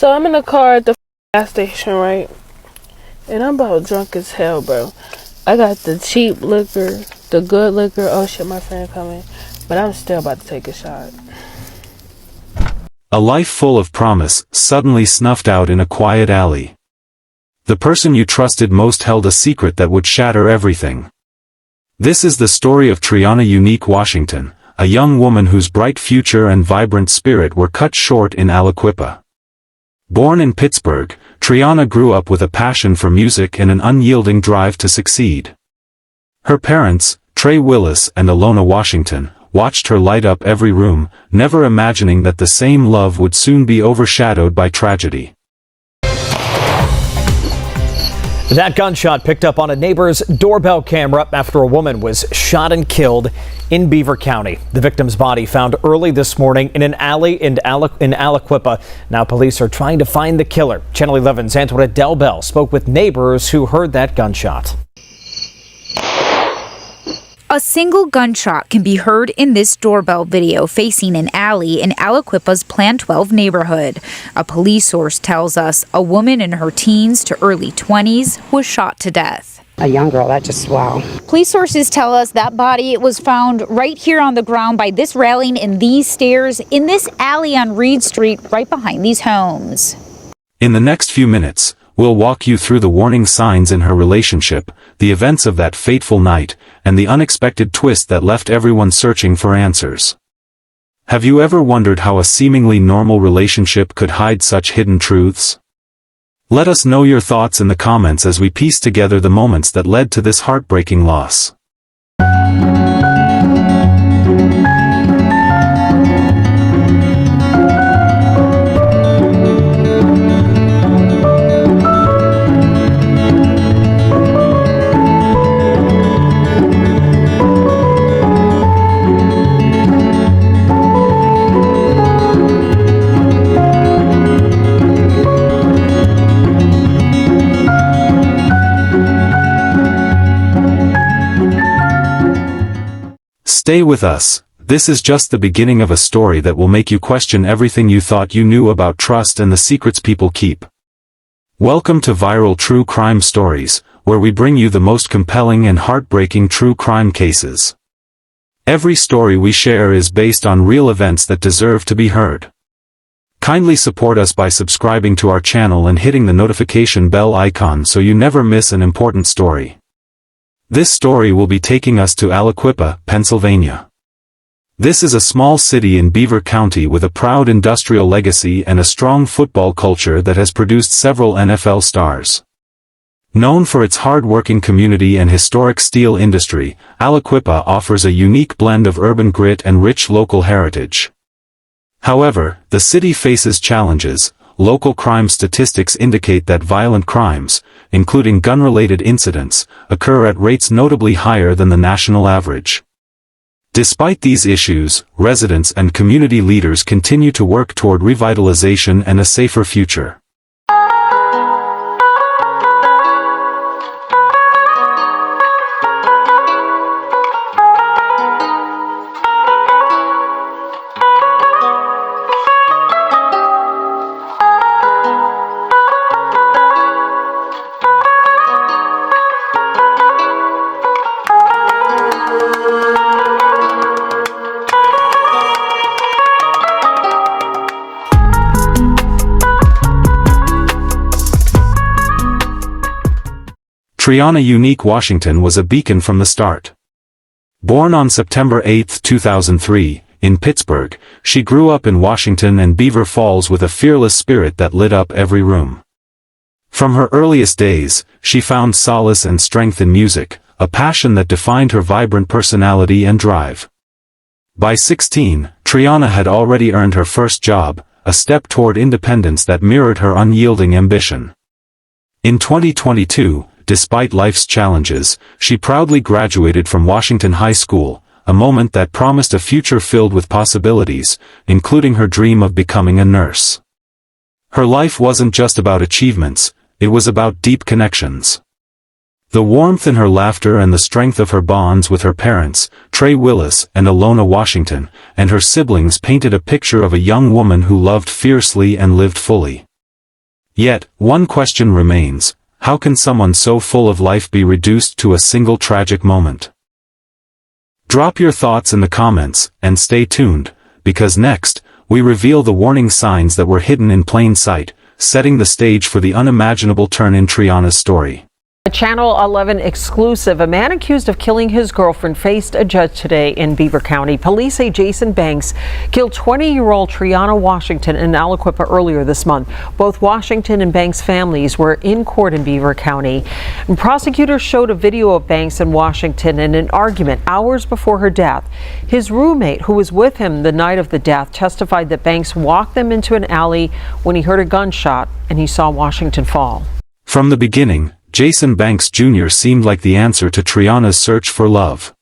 So I'm in the car at the gas station, right? And I'm about drunk as hell, bro. I got the cheap liquor, the good liquor. Oh shit, my friend coming. But I'm still about to take a shot. A life full of promise, suddenly snuffed out in a quiet alley. The person you trusted most held a secret that would shatter everything. This is the story of Treonna Unique Washington, a young woman whose bright future and vibrant spirit were cut short in Aliquippa. Born in Pittsburgh, Treonna grew up with a passion for music and an unyielding drive to succeed. Her parents, Trey Willis and Alona Washington, watched her light up every room, never imagining that the same love would soon be overshadowed by tragedy. That gunshot picked up on a neighbor's doorbell camera after a woman was shot and killed in Beaver County. The victim's body found early this morning in an alley in Aliquippa. Now police are trying to find the killer. Channel 11's Antoinette Delbell spoke with neighbors who heard that gunshot. A single gunshot can be heard in this doorbell video facing an alley in Aliquippa's Plan 12 neighborhood. A police source tells us a woman in her teens to early 20s was shot to death. A young girl, that just, wow. Police sources tell us that body was found right here on the ground by this railing and these stairs in this alley on Reed Street right behind these homes. In the next few minutes, we'll walk you through the warning signs in her relationship, the events of that fateful night, and the unexpected twist that left everyone searching for answers. Have you ever wondered how a seemingly normal relationship could hide such hidden truths? Let us know your thoughts in the comments as we piece together the moments that led to this heartbreaking loss. Stay with us. This is just the beginning of a story that will make you question everything you thought you knew about trust and the secrets people keep. Welcome to Viral True Crime Stories, where we bring you the most compelling and heartbreaking true crime cases. Every story we share is based on real events that deserve to be heard. Kindly support us by subscribing to our channel and hitting the notification bell icon so you never miss an important story. This story will be taking us to Aliquippa, Pennsylvania. This is a small city in Beaver County with a proud industrial legacy and a strong football culture that has produced several NFL stars. Known for its hard-working community and historic steel industry, Aliquippa offers a unique blend of urban grit and rich local heritage. However, the city faces challenges. Local crime statistics indicate that violent crimes, including gun-related incidents, occur at rates notably higher than the national average. Despite these issues, residents and community leaders continue to work toward revitalization and a safer future. Treonna Unique Washington was a beacon from the start. Born on September 8, 2003, in Pittsburgh, she grew up in Washington and Beaver Falls with a fearless spirit that lit up every room. From her earliest days, she found solace and strength in music, a passion that defined her vibrant personality and drive. By 16, Treonna had already earned her first job, a step toward independence that mirrored her unyielding ambition. In 2022, despite life's challenges, she proudly graduated from Washington High School, a moment that promised a future filled with possibilities, including her dream of becoming a nurse. Her life wasn't just about achievements, it was about deep connections. The warmth in her laughter and the strength of her bonds with her parents, Trey Willis and Alona Washington, and her siblings painted a picture of a young woman who loved fiercely and lived fully. Yet, one question remains: how can someone so full of life be reduced to a single tragic moment? Drop your thoughts in the comments, and stay tuned, because next, we reveal the warning signs that were hidden in plain sight, setting the stage for the unimaginable turn in Treonna's story. A Channel 11 exclusive: a man accused of killing his girlfriend faced a judge today in Beaver County. Police say Jason Banks killed 20-year-old Treonna Washington in Aliquippa earlier this month. Both Washington and Banks' families were in court in Beaver County. And prosecutors showed a video of Banks and Washington in an argument hours before her death. His roommate, who was with him the night of the death, testified that Banks walked them into an alley when he heard a gunshot and he saw Washington fall. From the beginning, Jason Banks Jr. seemed like the answer to Treonna's search for love.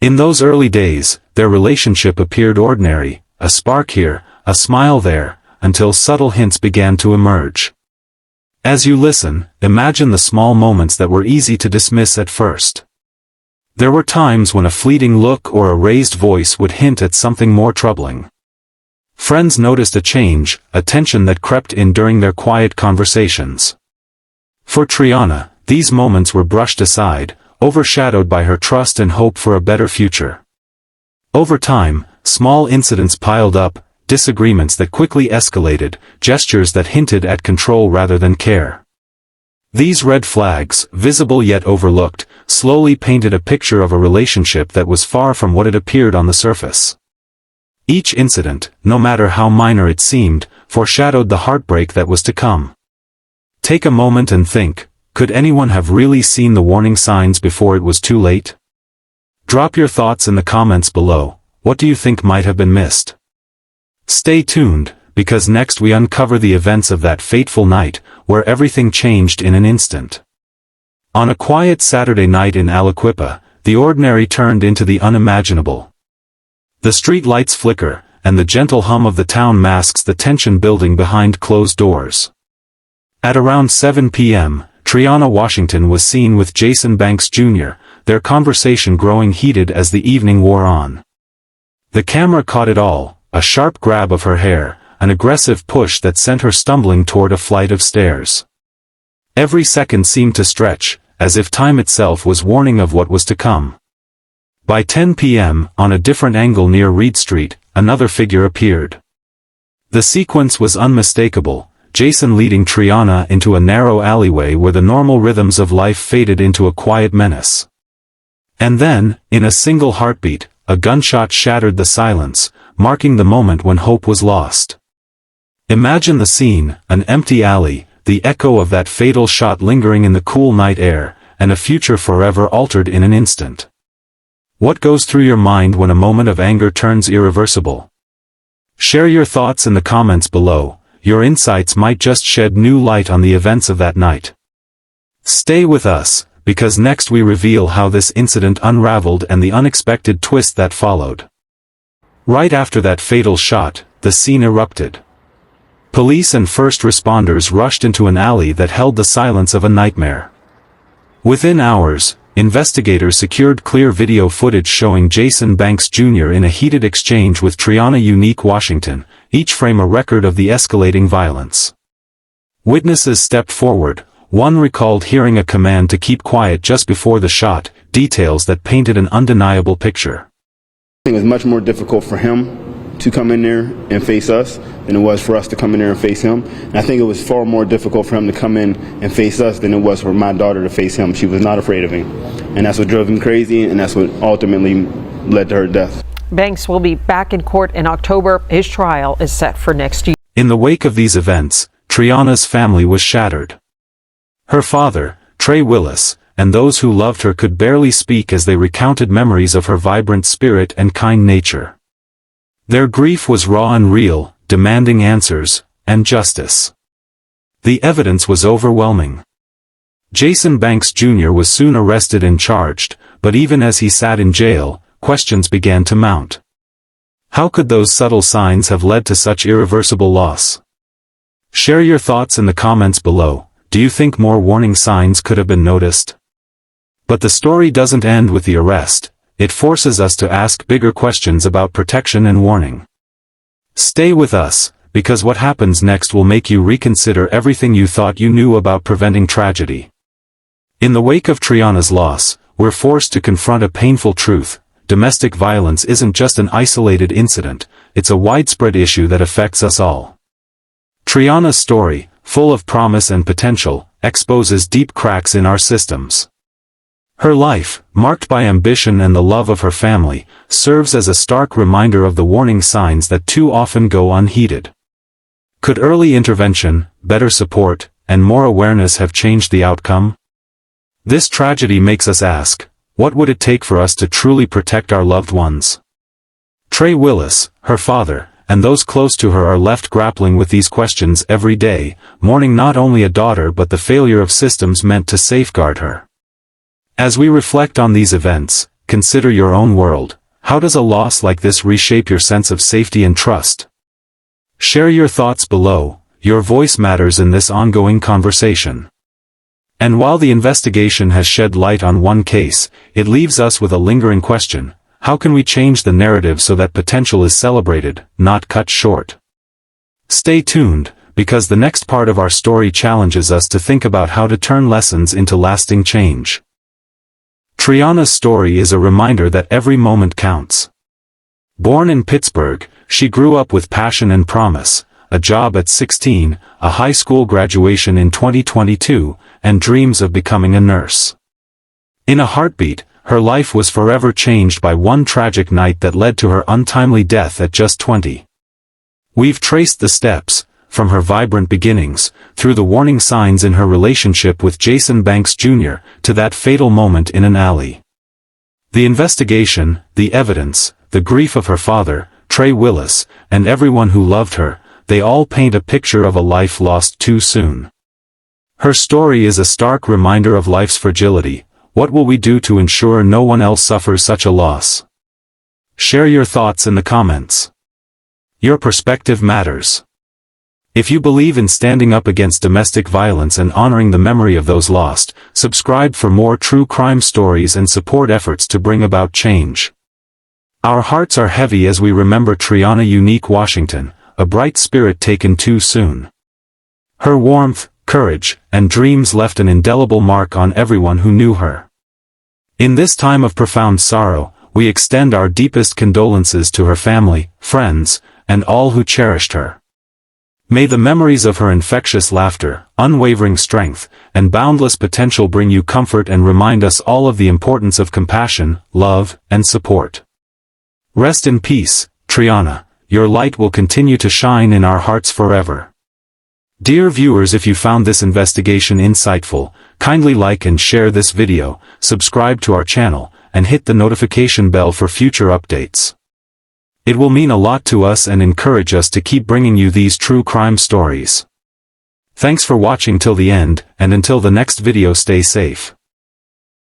In those early days, their relationship appeared ordinary, a spark here, a smile there, until subtle hints began to emerge. As you listen, imagine the small moments that were easy to dismiss at first. There were times when a fleeting look or a raised voice would hint at something more troubling. Friends noticed a change, a tension that crept in during their quiet conversations. For Treonna, these moments were brushed aside, overshadowed by her trust and hope for a better future. Over time, small incidents piled up, disagreements that quickly escalated, gestures that hinted at control rather than care. These red flags, visible yet overlooked, slowly painted a picture of a relationship that was far from what it appeared on the surface. Each incident, no matter how minor it seemed, foreshadowed the heartbreak that was to come. Take a moment and think, could anyone have really seen the warning signs before it was too late? Drop your thoughts in the comments below. What do you think might have been missed? Stay tuned, because next we uncover the events of that fateful night, where everything changed in an instant. On a quiet Saturday night in Aliquippa, the ordinary turned into the unimaginable. The street lights flicker, and the gentle hum of the town masks the tension building behind closed doors. At around 7 p.m., Treonna Washington was seen with Jason Banks Jr., their conversation growing heated as the evening wore on. The camera caught it all: a sharp grab of her hair, an aggressive push that sent her stumbling toward a flight of stairs. Every second seemed to stretch, as if time itself was warning of what was to come. By 10 p.m., on a different angle near Reed Street, another figure appeared. The sequence was unmistakable: Jason leading Treonna into a narrow alleyway where the normal rhythms of life faded into a quiet menace. And then, in a single heartbeat, a gunshot shattered the silence, marking the moment when hope was lost. Imagine the scene: an empty alley, the echo of that fatal shot lingering in the cool night air, and a future forever altered in an instant. What goes through your mind when a moment of anger turns irreversible? Share your thoughts in the comments below. Your insights might just shed new light on the events of that night. Stay with us, because next we reveal how this incident unraveled and the unexpected twist that followed. Right after that fatal shot, the scene erupted. Police and first responders rushed into an alley that held the silence of a nightmare. Within hours, investigators secured clear video footage showing Jason Banks Jr. in a heated exchange with Treonna Unique Washington, each frame a record of the escalating violence. Witnesses stepped forward. One recalled hearing a command to keep quiet just before the shot, details that painted an undeniable picture. It was much more difficult for him to come in there and face us than it was for us to come in there and face him. And I think it was far more difficult for him to come in and face us than it was for my daughter to face him. She was not afraid of him. And that's what drove him crazy, and that's what ultimately led to her death. Banks will be back in court in October. His trial is set for next year. In the wake of these events, Treonna's family was shattered. Her father, Trey Willis, and those who loved her could barely speak as they recounted memories of her vibrant spirit and kind nature. Their grief was raw and real, demanding answers and justice. The evidence was overwhelming. Jason Banks Jr. was soon arrested and charged, but even as he sat in jail, questions began to mount. How could those subtle signs have led to such irreversible loss? Share your thoughts in the comments below. Do you think more warning signs could have been noticed? But the story doesn't end with the arrest. It forces us to ask bigger questions about protection and warning. Stay with us, because what happens next will make you reconsider everything you thought you knew about preventing tragedy. In the wake of Treonna's loss, we're forced to confront a painful truth. Domestic violence isn't just an isolated incident, it's a widespread issue that affects us all. Treonna's story, full of promise and potential, exposes deep cracks in our systems. Her life, marked by ambition and the love of her family, serves as a stark reminder of the warning signs that too often go unheeded. Could early intervention, better support, and more awareness have changed the outcome? This tragedy makes us ask, what would it take for us to truly protect our loved ones? Trey Willis, her father, and those close to her are left grappling with these questions every day, mourning not only a daughter but the failure of systems meant to safeguard her. As we reflect on these events, consider your own world. How does a loss like this reshape your sense of safety and trust? Share your thoughts below. Your voice matters in this ongoing conversation. And while the investigation has shed light on one case, it leaves us with a lingering question: how can we change the narrative so that potential is celebrated, not cut short? Stay tuned, because the next part of our story challenges us to think about how to turn lessons into lasting change. Treonna's story is a reminder that every moment counts. Born in Pittsburgh, she grew up with passion and promise, a job at 16, a high school graduation in 2022, and dreams of becoming a nurse. In a heartbeat, her life was forever changed by one tragic night that led to her untimely death at just 20. We've traced the steps, from her vibrant beginnings, through the warning signs in her relationship with Jason Banks Jr., to that fatal moment in an alley. The investigation, the evidence, the grief of her father, Trey Willis, and everyone who loved her, they all paint a picture of a life lost too soon. Her story is a stark reminder of life's fragility. What will we do to ensure no one else suffers such a loss? Share your thoughts in the comments. Your perspective matters. If you believe in standing up against domestic violence and honoring the memory of those lost, subscribe for more true crime stories and support efforts to bring about change. Our hearts are heavy as we remember Treonna Unique Washington, a bright spirit taken too soon. Her warmth, courage, and dreams left an indelible mark on everyone who knew her. In this time of profound sorrow, we extend our deepest condolences to her family, friends, and all who cherished her. May the memories of her infectious laughter, unwavering strength, and boundless potential bring you comfort and remind us all of the importance of compassion, love, and support. Rest in peace, Treonna. Your light will continue to shine in our hearts forever. Dear viewers, if you found this investigation insightful, kindly like and share this video, subscribe to our channel, and hit the notification bell for future updates. It will mean a lot to us and encourage us to keep bringing you these true crime stories. Thanks for watching till the end, and until the next video, stay safe.